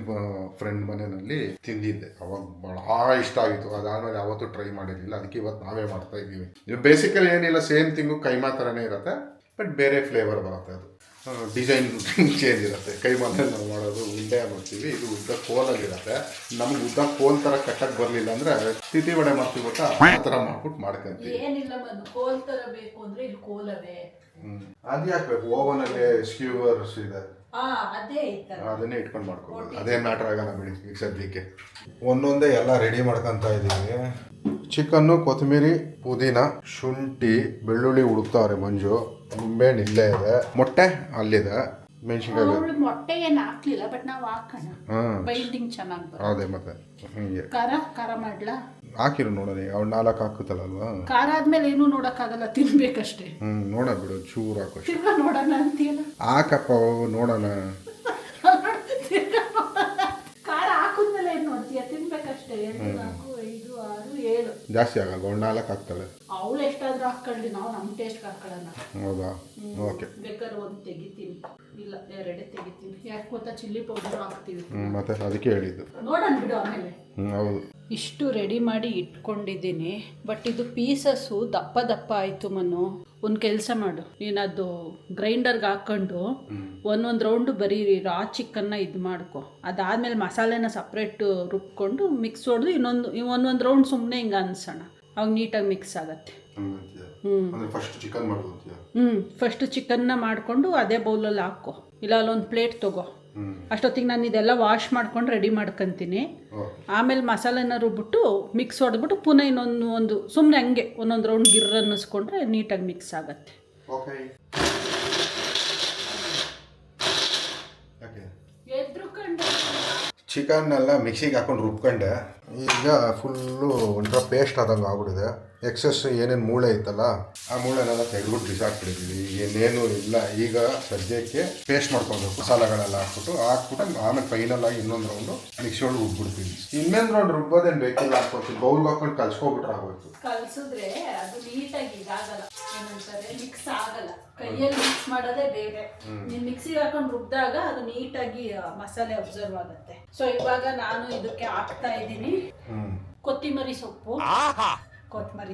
[SPEAKER 2] ಫ್ರೆಂಡ್ ಮನೆಯಲ್ಲಿ ತಿಂದಿದ್ದೆ, ಅವಾಗ ಬಹಳ ಇಷ್ಟ ಆಗಿತ್ತು. ಅದಾದ್ಮೇಲೆ ಯಾವತ್ತೂ ಟ್ರೈ ಮಾಡಿರಲಿಲ್ಲ, ಅದಕ್ಕೆ ಇವತ್ತು ನಾವೇ ಮಾಡ್ತಾ ಇದ್ದೀವಿ. ಇದು ಬೇಸಿಕಲಿ ಏನಿಲ್ಲ, ಸೇಮ್ ತಿಂಗು ಕೈಮಾ ಥರನೇ ಇರುತ್ತೆ, ಬಟ್ ಬೇರೆ ಫ್ಲೇವರ್ ಬರುತ್ತೆ. ಅದು ಡಿಸೈನ್ ಚೇಂಜ್ ಇರುತ್ತೆ. ಕೈಮಾದಲ್ಲಿ ನಾವು ಮಾಡೋದು ಉಂಡೆ ಮಾಡ್ತೀವಿ, ಇದು ಉದ್ದ ಕೋಲಲ್ಲಿರುತ್ತೆ. ನಮ್ಗೆ ಉದ್ದ ಕೋಲ್ ಥರ ಕಟ್ಟಕ್ಕೆ ಬರಲಿಲ್ಲ ಅಂದರೆ ತಿಥಿ ವಡೆ ಮಾಡ್ತೀವಿ ಗೊತ್ತಾ, ಆ ಥರ ಮಾಡ್ಬಿಟ್ಟು ಮಾಡ್ಕೊಂತೀವಿ.
[SPEAKER 1] ಏನಿಲ್ಲ, ಕೋಲ್ ಥರ ಬೇಕು ಅಂದರೆ ಇಲ್ಲಿ ಕೋಲವೇ.
[SPEAKER 2] ಅದು ಯಾಕೆ ಬೇಕು? ಓವನಲ್ಲಿ ಸ್ಕ್ಯೂವರ್ಸ್ ಇದೆ, ಅದನ್ನೇ ಇಟ್ಕೊಂಡು ಮಾಡ್ಕೋಬೋದು. ಅದೇ ಮ್ಯಾಟ್ರ್ ಆಗಲ್ಲ ಬಿಡಿ ಈಗ ಸದ್ಯಕ್ಕೆ. ಒಂದೊಂದೇ ಎಲ್ಲ ರೆಡಿ ಮಾಡ್ಕೊತಾ ಇದ್ದೀವಿ. ಚಿಕನ್ನು, ಕೊತ್ತಂಬರಿ, ಪುದೀನ, ಶುಂಠಿ, ಬೆಳ್ಳುಳ್ಳಿ ಹುಡುಕ್ತಾವ್ರೆ ಮಂಜು. ನಿಂಬೆಹಣ್ಣು ಇಲ್ಲೇ ಇದೆ, ಮೊಟ್ಟೆ ಅಲ್ಲಿದೆ, ಮೆಣಸಿನ್ಕಾಯಿ.
[SPEAKER 1] ಮೊಟ್ಟೆ ಏನು ಹಾಕ್ಲಿಲ್ಲ, ಬಟ್ ನಾವು ಹಾಕೋಣ, ಬೈಂಡಿಂಗ್ ಚೆನ್ನಾಗಿ ಬರುತ್ತೆ.
[SPEAKER 2] ಅದೇ ಮತ್ತೆ ಹಿಂಗೆ
[SPEAKER 1] ಖಾರ ಮಾಡ್ಲಾ?
[SPEAKER 2] ಹಾಕಿರು ನೋಡೋಣ, ಅವ್ಳು 4 ಹಾಕುತ್ತಲ್ವಾ.
[SPEAKER 1] ಖಾರ ಆದ್ಮೇಲೆ ಏನೂ ನೋಡೋಕ್ಕಾಗಲ್ಲ, ತಿನ್ಬೇಕಷ್ಟೇ.
[SPEAKER 2] ನೋಡ ಬಿಡು, ಚೂರು ಹಾಕೋ,
[SPEAKER 1] ನೋಡೋಣ ಅಂತೀಯಲ್ಲ.
[SPEAKER 2] ಹಾಕಪ್ಪ ನೋಡೋಣ.
[SPEAKER 1] ಖಾರ ಹಾಕಿದ್ಮೇಲೆ ಏನು ನೋಡ್ತೀಯ? ತಿನ್ಬೇಕಷ್ಟೇ. 2, 4, 5, 6, 7
[SPEAKER 2] ಜಾಸ್ತಿ ಆಗಲ್ಲ, ಅವ್ಳು 4 ಹಾಕ್ತಾಳೆ.
[SPEAKER 1] ಅವಳು ಎಷ್ಟಾದ್ರೂ ಹಾಕೊಳ್ಳಿ, ನಾವು ನಮ್ಮ ಟೇಸ್ಟ್ ಹಾಕೊಳ್ಳೋಣ.
[SPEAKER 2] ಹೌದಾ? ಓಕೆ.
[SPEAKER 1] ಬೇಕಾದ್ರೆ 1 ತೆಗಿತೀನಿ, ಇಲ್ಲ 2 ತೆಗಿತೀನಿ. ಯಾಕೆ ಗೊತ್ತಾ, ಚಿಲ್ಲಿ ಪೌಡರ್ ಹಾಕ್ತೀವಿ
[SPEAKER 2] ಮತ್ತೆ ಅದಕ್ಕೆ ಹೇಳಿದ್ದು.
[SPEAKER 1] ನೋಡೋಣ ಬಿಡು ಆಮೇಲೆ.
[SPEAKER 2] ಹೌದು.
[SPEAKER 1] ಇಷ್ಟು ರೆಡಿ ಮಾಡಿ ಇಟ್ಕೊಂಡಿದ್ದೀನಿ, ಬಟ್ ಇದು ಪೀಸಸ್ಸು ದಪ್ಪ ದಪ್ಪ ಆಯಿತು. ಮನು, ಒಂದು ಕೆಲಸ ಮಾಡು, ನೀನು ಅದು ಗ್ರೈಂಡರ್ಗೆ ಹಾಕ್ಕೊಂಡು ಒಂದೊಂದು ರೌಂಡು ಬರೀ ರಾ ಚಿಕನ್ನ ಇದು ಮಾಡ್ಕೊ. ಅದಾದಮೇಲೆ ಮಸಾಲೆನ ಸಪ್ರೇಟ್ ರುಬ್ಕೊಂಡು ಮಿಕ್ಸ್ ಹೊಡೆದು ಒಂದೊಂದು ರೌಂಡ್ ಸುಮ್ಮನೆ ಹಿಂಗೆ ಅನ್ಸೋಣ, ಅವಾಗ ನೀಟಾಗಿ ಮಿಕ್ಸ್ ಆಗುತ್ತೆ. ಫಸ್ಟ್ ಚಿಕನ್ನ ಮಾಡಿಕೊಂಡು ಅದೇ ಬೌಲಲ್ಲಿ ಹಾಕೋ, ಇಲ್ಲ ಅಲ್ಲೊಂದು ಪ್ಲೇಟ್ ತೊಗೋ. ಅಷ್ಟೊತ್ತಿಗೆ ನಾನು ಇದೆಲ್ಲ ವಾಶ್ ಮಾಡ್ಕೊಂಡು ರೆಡಿ ಮಾಡ್ಕೊತೀನಿ. ಆಮೇಲೆ ಮಸಾಲೆನ ರುಬ್ಬಿಟ್ಟು ಮಿಕ್ಸ್ ಹೊಡೆದ್ಬಿಟ್ಟು ಪುನಃ ಇನ್ನೊಂದು ಸುಮ್ಮನೆ ಹಂಗೆ ಒಂದೊಂದು ರೌಂಡ್ ಗಿರ್ರ ಅನ್ನಿಸ್ಕೊಂಡ್ರೆ ನೀಟಾಗಿ ಮಿಕ್ಸ್ ಆಗುತ್ತೆ.
[SPEAKER 2] ಚಿಕನ್ನೆಲ್ಲ ಮಿಕ್ಸಿಗೆ ಹಾಕೊಂಡು ರುಬ್ಕೊಂಡೆ. ಈಗ ಫುಲ್ಲು ಒಂಥರ ಪೇಸ್ಟ್ ಆದಂಗೆ ಆಗ್ಬಿಟ್ಟಿದೆ. ಎಕ್ಸಸ್ ಏನೇನು ಮೂಳೆ ಇತ್ತಲ್ಲ, ಆ ಮೂಳೆನೆಲ್ಲ ತೆಗೆದ್ಬಿಟ್ಟು ಬಿಸಾಕ್ಬಿಟ್ಟಿದ್ದೀವಿ. ಏನೇನು ಇಲ್ಲ. ಈಗ ಸದ್ಯಕ್ಕೆ ಪೇಸ್ಟ್ ಮಾಡ್ಕೊಬೇಕು, ಮಸಾಲೆಗಳೆಲ್ಲ ಹಾಕ್ಬಿಟ್ಟು ಆಮೇಲೆ ಫೈನಲ್ ಆಗಿ ಇನ್ನೊಂದು ರೌಂಡು ಮಿಕ್ಸಿ ಒಳಗೆ ರುಬ್ಬಿಡ್ತೀವಿ. ಇನ್ನೊಂದು ರೌಂಡ್ ರುಬ್ಬೋದೇನು ಬೇಕಿಲ್ಲ, ಹಾಕ್ಕೊಡ್ತೀವಿ. ಬೌಲ್ಗೆ ಹಾಕೊಂಡು ಕಲ್ಸ್ಕೊಬಿಟ್ರೆ ಆಗೋಯ್ತು.
[SPEAKER 1] ಕಲ್ಸಿದ್ರೆ ಅದು ನೀಟಾಗಿ ಇದಾಗಲ್ಲ, ಏನಂತಾರೆ ಮಿಕ್ಸ್ ಆಗಲ್ಲ. ಕೈಯಲ್ಲಿ ಮಿಕ್ಸ್ ಮಾಡೋದೇ ಬೇರೆ. ನೀವು ಮಿಕ್ಸಿಗೆ ಹಾಕೊಂಡು ರುಬ್ಬಿದಾಗ ಅದು ನೀಟಾಗಿ ಮಸಾಲೆ ಅಬ್ಸರ್ವ್ ಆಗುತ್ತೆ. ಸೊ ಇವಾಗ ನಾನು ಇದಕ್ಕೆ ಹಾಕ್ತಾ ಇದ್ದೀನಿ ಕೊತ್ತಂಬರಿ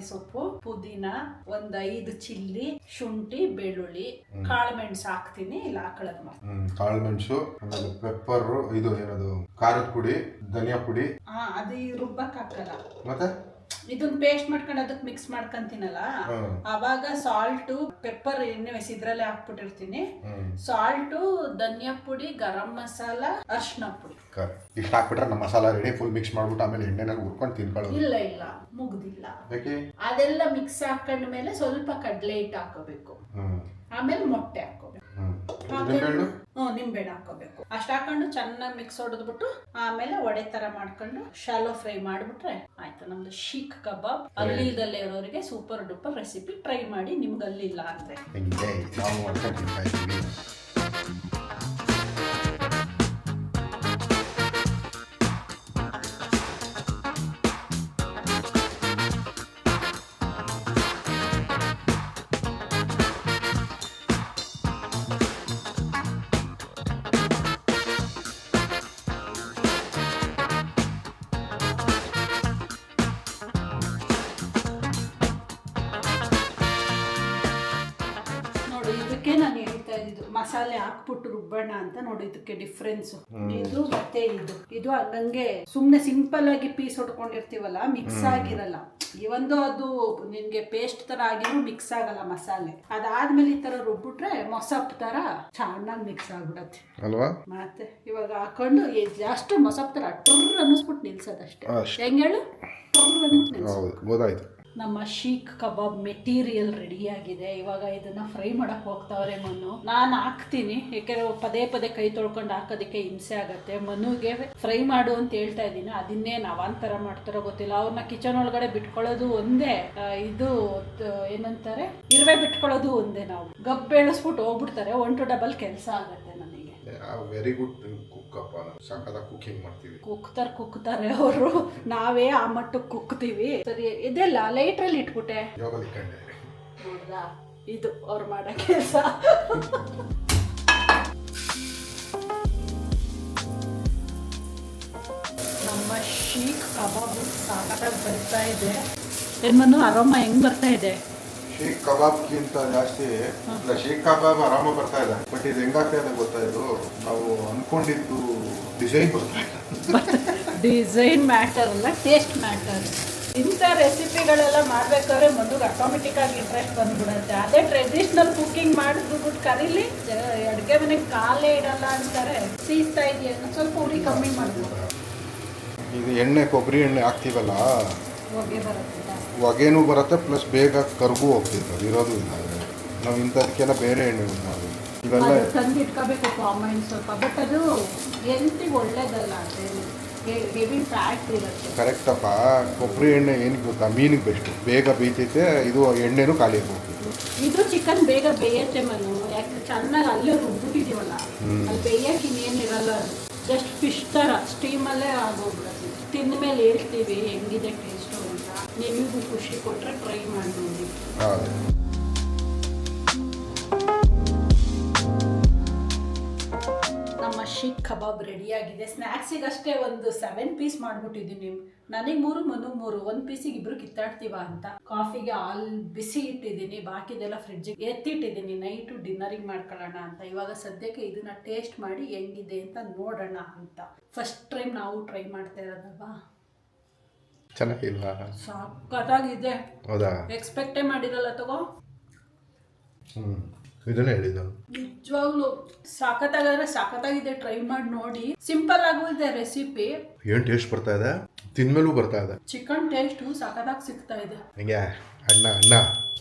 [SPEAKER 1] ಸೊಪ್ಪು, ಪುದೀನ, 5 ಚಿಲ್ಲಿ, ಶುಂಠಿ, ಬೆಳ್ಳುಳ್ಳಿ, ಕಾಳುಮೆಣಸು ಹಾಕ್ತೀನಿ. ಇಲ್ಲ ಹಾಕೊಳ್ಳೋದು
[SPEAKER 2] ಕಾಳುಮೆಣಸು, ಆಮೇಲೆ ಪೆಪ್ಪರು, ಇದು ಏನದು ಖಾರದ ಪುಡಿ, ಧನಿಯಾ ಪುಡಿ.
[SPEAKER 1] ಅದು ರುಬ್ಬಕ್ಕೆ ಹಾಕಲ್ಲ,
[SPEAKER 2] ಮತ್ತೆ
[SPEAKER 1] ಇದನ್ನ ಪೇಸ್ಟ್ ಮಾಡ್ಕೊಂಡು ಅದಕ್ಕೆ ಮಿಕ್ಸ್ ಮಾಡ್ಕೊಂತೀನಲ್ಲ, ಅವಾಗ ಸಾಲ್ಟು, ಪೆಪ್ಪರ್ ಎಣ್ಣೆ ಇದ್ರಲ್ಲೇ ಹಾಕ್ಬಿಟ್ಟಿರ್ತೀನಿ. ಸಾಲ್ಟು, ಧನಿಯಾ ಪುಡಿ, ಗರಂ ಮಸಾಲ, ಅರ್ಶಿನ ಪುಡಿ.
[SPEAKER 2] ಇಷ್ಟು ಹಾಕ್ಬಿಟ್ರೆ ನಮ್ಮ ಮಸಾಲ ರೆಡಿ. ಫುಲ್ ಮಿಕ್ಸ್ ಮಾಡ್ಬಿಟ್ಟು ಆಮೇಲೆ ಎಣ್ಣೆನಲ್ಲಿ ಹುರ್ಕೊಂಡು ತಿನ್ಕೊಳ್ಳೋದು.
[SPEAKER 1] ಇಲ್ಲ ಮುಗ್ದಿಲ್ಲ. ಅದೆಲ್ಲ ಮಿಕ್ಸ್ ಹಾಕೊಂಡ್ಮೇಲೆ ಸ್ವಲ್ಪ ಕಡಲೆ ಹಿಟ್ಟು ಹಾಕೋಬೇಕು, ಆಮೇಲೆ ಮೊಟ್ಟೆ ಹಾಕೋಬೇಕು, ನಿಂಬೆಹಣ್ಣು ಹಾಕೋಬೇಕು. ಅಷ್ಟು ಹಾಕೊಂಡು ಚೆನ್ನಾಗಿ ಮಿಕ್ಸ್ ಹೊಡೆದ್ಬಿಟ್ಟು ಆಮೇಲೆ ವಡೆ ತರ ಮಾಡ್ಕೊಂಡು ಶಾಲೋ ಫ್ರೈ ಮಾಡ್ಬಿಟ್ರೆ ಆಯ್ತು ನಮ್ದು ಶೀಖ್ ಕಬಾಬ್. ಅಲ್ಲಿ ಇದಲ್ಲೇ ಇರೋರಿಗೆ ಸೂಪರ್ ಡೂಪರ್ ರೆಸಿಪಿ. ಟ್ರೈ ಮಾಡಿ, ನಿಮ್ಗೆ ಅಲ್ಲಿಲ್ಲ ಅಂದ್ರೆ. ನಾನು ಹೇಳ್ತಾ ಇದ್ದು ಮಸಾಲೆ ಹಾಕ್ಬಿಟ್ಟು ರುಬ್ಬಣ್ಣ ಅಂತ. ನೋಡಿ ಇದಕ್ಕೆ ಡಿಫ್ರೆನ್ಸ್ ಇದು ಮತ್ತೆ ಇದು ಹಂಗಂಗೆ ಸುಮ್ನೆ ಸಿಂಪಲ್ ಆಗಿ ಪೀಸ್ ಹೊಡ್ಕೊಂಡಿರ್ತೀವಲ್ಲ, ಮಿಕ್ಸ್ ಆಗಿರಲ್ಲ. ಇವಂದು ಅದು ನಿನ್ಗೆ ಪೇಸ್ಟ್ ತರ ಆಗಿರೋ ಮಿಕ್ಸ್ ಆಗಲ್ಲ ಮಸಾಲೆ. ಅದಾದ್ಮೇಲೆ ಈ ತರ ರುಬ್ಬಿಟ್ರೆ ಮೊಸಪ್ ತರ ಚೆನ್ನಾಗಿ ಮಿಕ್ಸ್ ಆಗ್ಬಿಡತ್ತೆ
[SPEAKER 2] ಅಲ್ವಾ.
[SPEAKER 1] ಮತ್ತೆ ಇವಾಗ ಹಾಕೊಂಡು ಜಸ್ಟ್ ಮೊಸಪ್ ತರ ಟ್ರ್ ಅನ್ನಿಸ್ಬಿಟ್ಟು ನಿಲ್ಸೋದಷ್ಟೇ. ಹೆಂಗ್ ಹೇಳು?
[SPEAKER 2] ಗೊತ್ತಾಯ್ತು.
[SPEAKER 1] ನಮ್ಮ ಶೀಖ್ ಕಬಾಬ್ ಮೆಟೀರಿಯಲ್ ರೆಡಿಯಾಗಿದೆ. ಇವಾಗ ಇದನ್ನ ಫ್ರೈ ಮಾಡಕ್ ಹೋಗ್ತಾವ್ರೆ ಮನು. ನಾನು ಹಾಕ್ತೀನಿ, ಯಾಕೆಂದ್ರೆ ಪದೇ ಪದೇ ಕೈ ತೊಳ್ಕೊಂಡು ಹಾಕೋದಕ್ಕೆ ಹಿಂಸೆ ಆಗತ್ತೆ. ಮನುಗೆ ಫ್ರೈ ಮಾಡು ಅಂತ ಹೇಳ್ತಾ ಇದ್ದೀನಿ. ಅದನ್ನೇ ಅವಾಂತರ ಮಾಡ್ತಾರೋ ಗೊತ್ತಿಲ್ಲ. ಅವ್ರನ್ನ ಕಿಚನ್ ಒಳಗಡೆ ಬಿಟ್ಕೊಳ್ಳೋದು ಒಂದೇ, ಇದು ಏನಂತಾರೆ ಇರುವೆ ಬಿಟ್ಕೊಳ್ಳೋದು ಒಂದೇ. ನಾವು ಗಪ್ ಬೆಳೆಸ್ಬಿಟ್ಟು ಹೋಗ್ಬಿಡ್ತಾರೆ. 1 to double ಕೆಲಸ ಆಗತ್ತೆ ನನಗೆ.
[SPEAKER 2] ವೆರಿ ಗುಡ್ ಕುಕ್ ಅಪ್ಪ, ಸಕ್ಕತ್ತಾಗಿ ಕುಕಿಂಗ್ ಮಾಡ್ತೀವಿ.
[SPEAKER 1] ಕುಕ್ತಾರೆ ಅವರು, ನಾವೇ ಆ ಮಟ್ಟಕ್ಕೆ ಕುಕ್ತೀವಿ. ಸರಿ, ಇದೆಲ್ಲ ಲೈಟ್ರಲ್ಲಿ ಇಟ್ಬಿಟ್ಟೆ ನೋಡ್ದಾ, ಇದು ಅವ್ರು ಮಾಡೋ ಕೆಲಸ. ನಮ್ಮ ಶೀಖ್ ಕಬಾಬ್ ಸಾಕಾಗಿ ಬರ್ತಾ ಇದೆ. ಏನ್ಮನ್ನು ಅರೋಮ ಹೆಂಗ್ ಬರ್ತಾ ಇದೆ?
[SPEAKER 2] ಶೀಖ್ ಕಬಾಬ್ಗಿಂತ ಜಾಸ್ತಿ ಶೀಖ್ ಕಬಾಬ್ ಆರಾಮ ಬರ್ತಾ ಇದೆ. ಬಟ್ ಇದು ಹೆಂಗಾಗ್ತಾ ಇದೆ ಗೊತ್ತಾ, ಇದು ನಾವು ಅನ್ಕೊಂಡಿದ್ದು ಡಿಸೈನ್ ಬರ್ತಾ ಇದೆ.
[SPEAKER 1] ಡಿಸೈನ್ ಮ್ಯಾಟರ್ ಅಲ್ಲ, ಟೇಸ್ಟ್ ಮ್ಯಾಟರ್. ಇಂಥ ರೆಸಿಪಿಗಳೆಲ್ಲ ಮಾಡ್ಬೇಕಾದ್ರೆ ಮದುವೆ ಆಟೋಮೆಟಿಕ್ ಆಗಿ ಇಂಟ್ರೆಸ್ಟ್ ಬಂದ್ಬಿಡುತ್ತೆ. ಅದೇ ಟ್ರೆಡಿಷ್ನಲ್ ಕುಕಿಂಗ್ ಮಾಡಿದ್ಬಿಟ್ಟು ಕರೀಲಿ, ಅಡುಗೆ ಮನೆಗೆ ಕಾಲೇ ಇಡಲ್ಲ ಅಂತಾರೆ. ಸೀಸ್ತಾ ಇದೆಯಾ, ಸ್ವಲ್ಪ ಉರಿ ಕಮ್ಮಿ ಮಾಡ್ಬೋದು.
[SPEAKER 2] ಇದು ಎಣ್ಣೆ, ಕೊಬ್ಬರಿ ಎಣ್ಣೆ ಹಾಕ್ತೀವಲ್ಲ,
[SPEAKER 1] ಹೊಗೆ ಬರುತ್ತೆ,
[SPEAKER 2] ಹೊಗೆನೂ ಬರುತ್ತೆ, ಪ್ಲಸ್ ಬೇಗ ಕರ್ಗೂ ಹೋಗ್ತಿತ್ತು. ಅದು ಇರೋದು ಇಲ್ಲ. ನಾವು ಇಂಥದಕ್ಕೆಲ್ಲ ಬೇರೆ ಎಣ್ಣೆ ನಾವು ಇವೆಲ್ಲ
[SPEAKER 1] ತಂದು ಇಟ್ಕೋಬೇಕು ಕಾಮನ್ ಸ್ವಲ್ಪ. ಬಟ್ ಅದು ಹೆಲ್ತಿಗೆ ಒಳ್ಳೇದಲ್ಲ, ಹೆವಿ ಫ್ಯಾಟ್ ಇರುತ್ತೆ.
[SPEAKER 2] ಕರೆಕ್ಟಪ್ಪ. ಕೊಬ್ಬರಿ ಎಣ್ಣೆ ಏನಕ್ಕೆ ಗೊತ್ತಾ, ಮೀನಿಗೆ ಬೆಸ್ಟ್, ಬೇಗ ಬೇಯ್ತೈತೆ. ಇದು ಎಣ್ಣೆನೂ ಖಾಲಿ ಹೋಗ್ತಿತ್ತು.
[SPEAKER 1] ಇದು ಚಿಕನ್ ಬೇಗ ಬೇಯತ್ತೆ ಮನು, ಯಾಕೆ ಚೆನ್ನಾಗಿ ಅಲ್ಲೇ ರುಬ್ಬಿಟ್ಟಿದ್ದೀವಲ್ಲ, ಅಲ್ಲಿ ಬೇಯಕ್ಕೆ ಇನ್ನೇನಿರಲ್ಲ. ಅದು ಜಸ್ಟ್ ಫಿಶ್ ಥರ ಸ್ಟೀಮಲ್ಲೇ ಆಗೋಗ್ಬಿಡುತ್ತೆ. ತಿಂದ ಮೇಲೆ ಹೇಳ್ತೀವಿ ಹೆಂಗಿದೆ ಟೇಸ್ಟು ಅಂತ. ನಿಮಗೂ ಖುಷಿ ಕೊಟ್ಟರೆ ಟ್ರೈ ಮಾಡಿ ನೋಡಿ. ನಮ್ಮ ಶೀಖ್ ಕಬಾಬ್ ರೆಡಿಯಾಗಿದೆ. ಸ್ನ್ಯಾಕ್ಸಿಗಷ್ಟೇ ಒಂದು 7 ಪೀಸ್ ಮಾಡಿಬಿಟ್ಟಿದ್ದೀನಿ. ನನಗೆ 3, ಮನು 3, 1 ಪೀಸಿಗೆ ಇಬ್ಬರು ಕಿತ್ತಾಡ್ತೀವ ಅಂತ. ಕಾಫಿಗೆ ಹಾಲು ಬಿಸಿ ಇಟ್ಟಿದ್ದೀನಿ, ಬಾಕಿದೆಲ್ಲ ಫ್ರಿಡ್ಜಿಗೆ ಎತ್ತಿಟ್ಟಿದ್ದೀನಿ. ನೈಟು ಡಿನ್ನರಿಗೆ ಮಾಡ್ಕೊಳ್ಳೋಣ ಅಂತ. ಇವಾಗ ಸದ್ಯಕ್ಕೆ ಇದನ್ನ ಟೇಸ್ಟ್ ಮಾಡಿ ಹೆಂಗಿದೆ ಅಂತ ನೋಡೋಣ ಅಂತ. ಫಸ್ಟ್ ಟೈಮ್ ನಾವು ಟ್ರೈ ಮಾಡ್ತಾ ಇರೋದಲ್ವಾ.
[SPEAKER 2] ಚೆನ್ನಾಗಿಲ್ವಾ?
[SPEAKER 1] ಸಖತ್ತಾಗಿದೆ.
[SPEAKER 2] ಹೌದಾ?
[SPEAKER 1] ಎಕ್ಸ್ಪೆಕ್ಟೇ ಮಾಡಿರಲ್ಲ ತಗೋ.
[SPEAKER 2] ಇದನ್ನೇ ಹೇಳಿದ್ದು ನಾನು.
[SPEAKER 1] ನಿಜವಾಗ್ಲೂ ಸಾಕತ್ತಾಗಿದೆ. ಟ್ರೈ ಮಾಡಿ ನೋಡಿ. ಸಿಂಪಲ್ ಆಗಿದೆ ರೆಸಿಪಿ.
[SPEAKER 2] ಏನು ಟೇಸ್ಟ್ ಬರ್ತಾ ಇದೆ, ತಿನ್ಮೇಲೂ ಬರ್ತಾ ಇದೆ.
[SPEAKER 1] ಚಿಕನ್ ಟೇಸ್ಟು ಸಖತ್ತಾಗಿ ಸಿಗ್ತಾ ಇದೆ.
[SPEAKER 2] ಹಿಂಗೆ ಅಣ್ಣ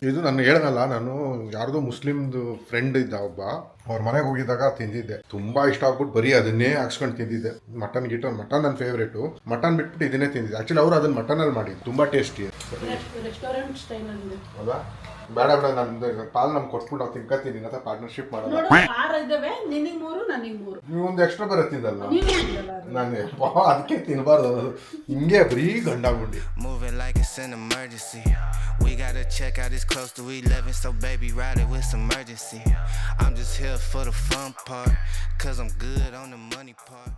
[SPEAKER 2] ಇದು ನಾನು ಹೇಳನಲ್ಲ, ನಾನು ಯಾರ್ದೋ ಮುಸ್ಲಿಮ್ದು ಫ್ರೆಂಡ್ ಇದ್ದ ಒಬ್ಬ, ಅವ್ರ ಮನೆಗೆ ಹೋಗಿದ್ದಾಗ ತಿಂದಿದ್ದೆ. ತುಂಬಾ ಇಷ್ಟ ಆಗ್ಬಿಟ್ಟು ಬರೀ ಅದನ್ನೇ ಹಾಕ್ಸ್ಕೊಂಡು ತಿಂದಿದ್ದೆ. ಮಟನ್ ನನ್ನ ಫೇವ್ರೇಟು. ಮಟನ್ ಬಿಟ್ಬಿಟ್ಟು ಇದನ್ನೇ ತಿಂದಿದ್ದೆ. ಆಕ್ಚುಲಿ ಅವರು ಅದನ್ನ ಮಟನಲ್ಲಿ ಮಾಡಿದ್ದು, ತುಂಬಾ ಟೇಸ್ಟಿ.
[SPEAKER 1] ರೆಸ್ಟೋರೆಂಟ್ ಸ್ಟೈಲ್ ಅಂದ್ರೆ
[SPEAKER 2] ಹೌದಾ? ಬೇಡ ನಂದು ಪಾಲ್ ನಮ್ಗೆ ಕೊಟ್ಬಿಟ್ಟು ನಾವು ತಿನ್ಕತ್ತೀನಿ ಅಂತ ಪಾರ್ಟ್ನರ್ಶಿಪ್ ಮಾಡೋದು.
[SPEAKER 1] ನಿನಗೆ 3, ನನಗೆ 3.
[SPEAKER 2] ನೀವು ಒಂದು ಎಕ್ಸ್ಟ್ರಾ ಬರುತ್ತಿದ್ದಲ್ಲ, ನಾನು ಅದಕ್ಕೆ ತಿನ್ನಬಾರ್ದು ಅನ್ನೋದು. ಹಿಂಗೆ ಬರೀ ಗಂಡಾಗುಂಡಿ.
[SPEAKER 3] Moving like it's an emergency. We gotta check out, it's close to 11, so baby ride it with some urgency. I'm just here for the fun part, cause I'm good on the money part.